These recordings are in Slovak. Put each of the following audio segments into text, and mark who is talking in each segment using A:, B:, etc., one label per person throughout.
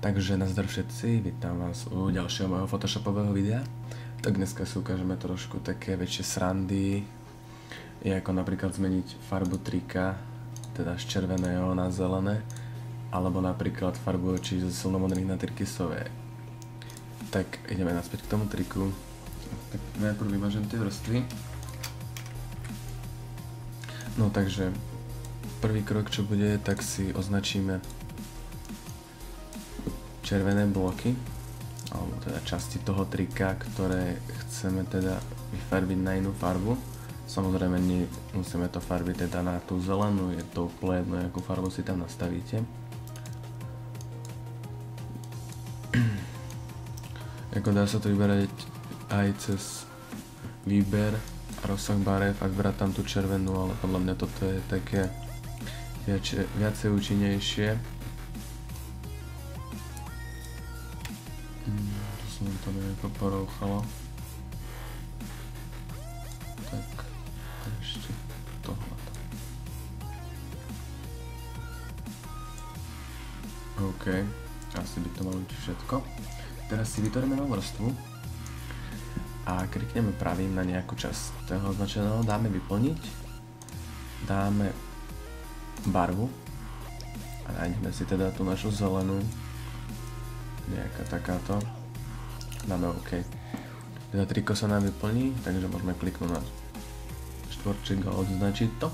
A: Takže nazdar všetci, vítam vás u ďalšieho môjho photoshopového videa. Tak dneska si ukážeme trošku také väčšie srandy, je ako napríklad zmeniť farbu trika, teda z červeného na zelené, alebo napríklad farbu očí zo silnomodrých na tyrkysové. Tak ideme naspäť k tomu triku. Tak najprv vymažem tie vrstvy. No takže prvý krok, čo bude, tak si označíme červené bloky, alebo teda časti toho trika, ktoré chceme teda vyfarbiť na inú farbu. Samozrejme nemusíme to farbiť teda na tú zelenú, je to úplne jedno, akú farbu si tam nastavíte. Ako dá sa to vyberať aj cez výber a rozsah barev, ak brať tam tú červenú, ale podľa mňa toto je také viacej účinnejšie. Tu som to nejako porouchalo. Tak, a ešte tohleto. OK, asi by to malo byť všetko. Teraz si vytvoríme novú vrstvu a klikneme pravým na nejakú časť toho označeného, dáme vyplniť, dáme barvu a nájdeme si teda tú našu zelenú, nejaká takáto, dáme OK. Teda triko sa nám vyplní, takže môžeme kliknúť na štvorček a odznačiť to.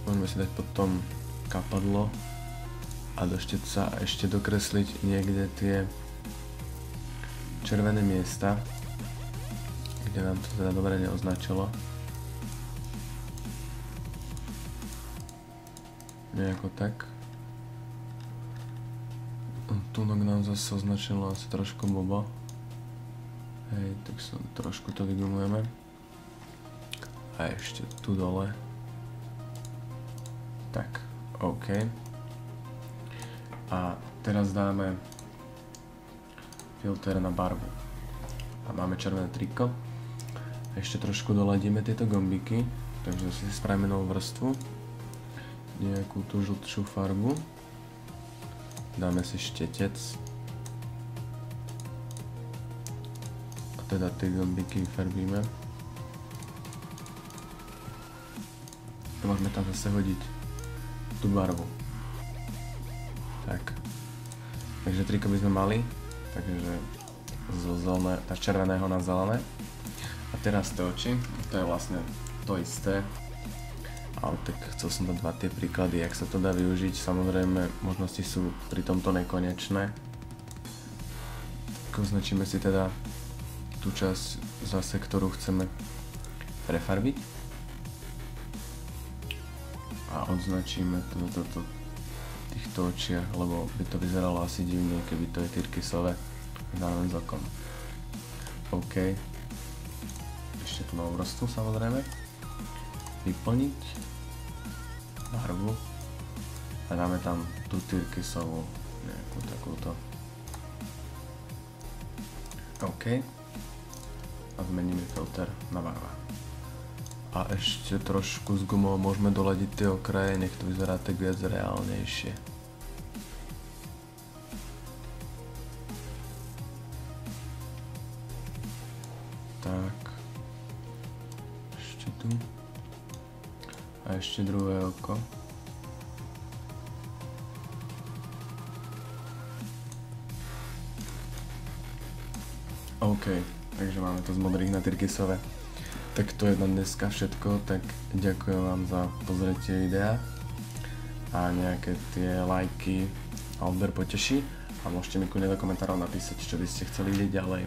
A: Môžeme si dať potom kapadlo a do štetca ešte dokresliť niekde tie červené miesta, kde nám to teda dobre neoznačilo. Nejako tak. Tunok nám zase označilo asi trošku blbo. Hej, tak sa trošku to vygumujeme. A ešte tu dole. Tak, OK. A teraz dáme filter na barvu. A máme červené triko. Ešte trošku doladíme tieto gombiky, takže si spravíme novú vrstvu. Nejakú tú žltšiu farbu. Dáme si štetec. A teda tie gombiky vyfarbíme. A môžeme tam zase hodiť tú barvu. Tak. Takže triko by sme mali. Takže z červeného na zelené. A teraz tie oči. To je vlastne to isté. Ale tak chcel som dať dva tie príklady, jak sa to dá využiť. Samozrejme, možnosti sú pri tomto nekonečné. Označíme si teda tú časť zase, ktorú chceme prefarbiť. A odznačíme toto v týchto očiach, lebo by to vyzeralo asi divne, keby to je tyrkysové zároveň s okom. OK. Ešte tú novú vrstvu samozrejme. Vyplniť barvu a dáme tam tú tyrkysovú, nejakú takúto. OK. A zmeníme filter na barva. A ešte trošku s gumou môžeme doladiť tie okraje, nech to vyzerá tak viac reálnejšie. Tak. Ešte tu. A ešte druhé oko. OK, takže máme to z modrých na tyrkysové. Tak to je na dneska všetko, tak ďakujem vám za pozretie videa a nejaké tie lajky a odber poteší a môžete mi kľudne do komentárov napísať, čo by ste chceli vidieť ďalej.